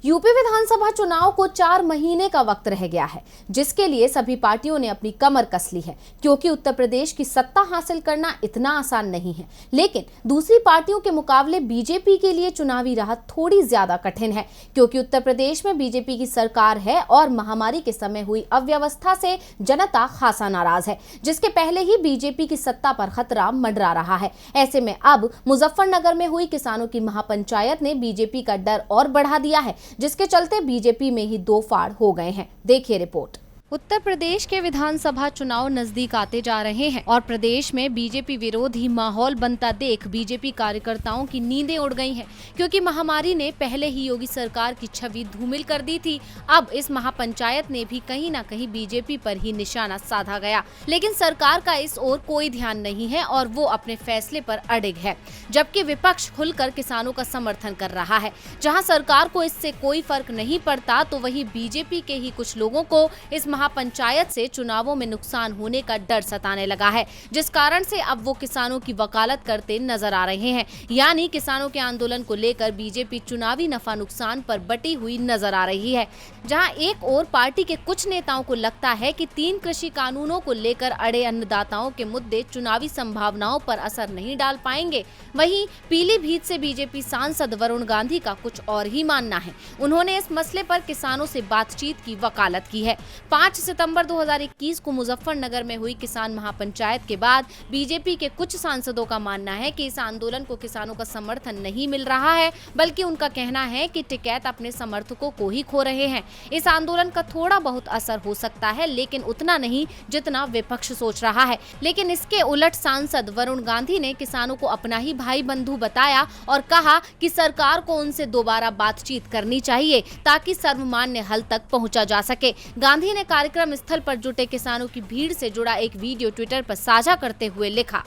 UP विधानसभा चुनाव को 4 महीने का वक्त रह गया है, जिसके लिए सभी पार्टियों ने अपनी कमर कस ली है, क्योंकि उत्तर प्रदेश की सत्ता हासिल करना इतना आसान नहीं है। लेकिन दूसरी पार्टियों के मुकाबले बीजेपी के लिए चुनावी राह थोड़ी ज्यादा कठिन है, क्योंकि उत्तर प्रदेश में बीजेपी की सरकार है और महामारी के समय हुई अव्यवस्था से जनता खासा नाराज है, जिसके पहले ही बीजेपी की सत्ता पर खतरा मंडरा रहा है। ऐसे में अब मुजफ्फरनगर में हुई किसानों की महापंचायत ने बीजेपी का डर और बढ़ा दिया है, जिसके चलते बीजेपी में ही दो फाड़ हो गए हैं। देखिए रिपोर्ट। उत्तर प्रदेश के विधानसभा चुनाव नजदीक आते जा रहे हैं और प्रदेश में बीजेपी विरोधी माहौल बनता देख बीजेपी कार्यकर्ताओं की नींदें उड़ गई हैं, क्योंकि महामारी ने पहले ही योगी सरकार की छवि धूमिल कर दी थी। अब इस महापंचायत ने भी कहीं न कहीं बीजेपी पर ही निशाना साधा गया, लेकिन सरकार का इस ओर कोई ध्यान नहीं है और वो अपने फैसले पर अडिग है, जबकि विपक्ष खुलकर किसानों का समर्थन कर रहा है। जहाँ सरकार को इससे कोई फर्क नहीं पड़ता, तो वही बीजेपी के ही कुछ लोगों को इस महापंचायत से चुनावों में नुकसान होने का डर सताने लगा है, जिस कारण से अब वो किसानों की वकालत करते नजर आ रहे हैं। यानी किसानों के आंदोलन को लेकर बीजेपी चुनावी नफा नुकसान पर बटी हुई नजर आ रही है। जहां एक और पार्टी के कुछ नेताओं को लगता है कि 3 कृषि कानूनों को लेकर अड़े अन्नदाताओं के मुद्दे चुनावी संभावनाओं पर असर नहीं डाल पाएंगे, वहीं पीलीभीत से बीजेपी सांसद वरुण गांधी का कुछ और ही मानना है। उन्होंने इस मसले पर किसानों से बातचीत की वकालत की है। 5 सितंबर 2021 को मुजफ्फरनगर में हुई किसान महापंचायत के बाद बीजेपी के कुछ सांसदों का मानना है कि इस आंदोलन को किसानों का समर्थन नहीं मिल रहा है, बल्कि उनका कहना है कि टिकैत अपने समर्थकों को ही खो रहे हैं। इस आंदोलन का थोड़ा बहुत असर हो सकता है, लेकिन उतना नहीं जितना विपक्ष सोच रहा है। लेकिन इसके उलट सांसद वरुण गांधी ने किसानों को अपना ही भाई बंधु बताया और कहा कि सरकार को उनसे दोबारा बातचीत करनी चाहिए ताकि सर्वमान्य हल तक पहुंचा जा सके। गांधी ने कार्यक्रम स्थल पर जुटे किसानों की भीड़ से जुड़ा एक वीडियो ट्विटर पर साझा करते हुए लिखा,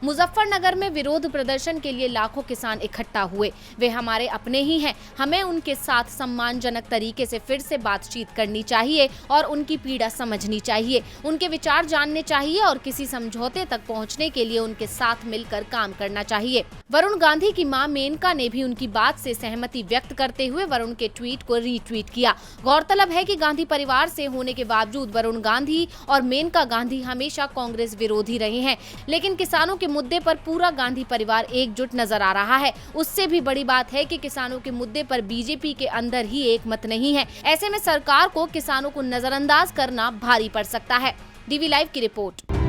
मुजफ्फरनगर में विरोध प्रदर्शन के लिए लाखों किसान इकट्ठा हुए। वे हमारे अपने ही हैं। हमें उनके साथ सम्मानजनक तरीके से फिर से बातचीत करनी चाहिए और उनकी पीड़ा समझनी चाहिए, उनके विचार जानने चाहिए और किसी समझौते तक पहुंचने के लिए उनके साथ मिलकर काम करना चाहिए। वरुण गांधी की मां मेनका ने भी उनकी बात से सहमति व्यक्त करते हुए वरुण के ट्वीट को रीट्वीट किया। गौरतलब है कि गांधी परिवार से होने के बावजूद वरुण गांधी और मेनका गांधी हमेशा कांग्रेस विरोधी रहे हैं, लेकिन किसानों के मुद्दे पर पूरा गांधी परिवार एकजुट नजर आ रहा है। उससे भी बड़ी बात है कि किसानों के मुद्दे पर बीजेपी के अंदर ही एक मत नहीं है। ऐसे में सरकार को किसानों को नजरअंदाज करना भारी पड़ सकता है। डीवी लाइव की रिपोर्ट।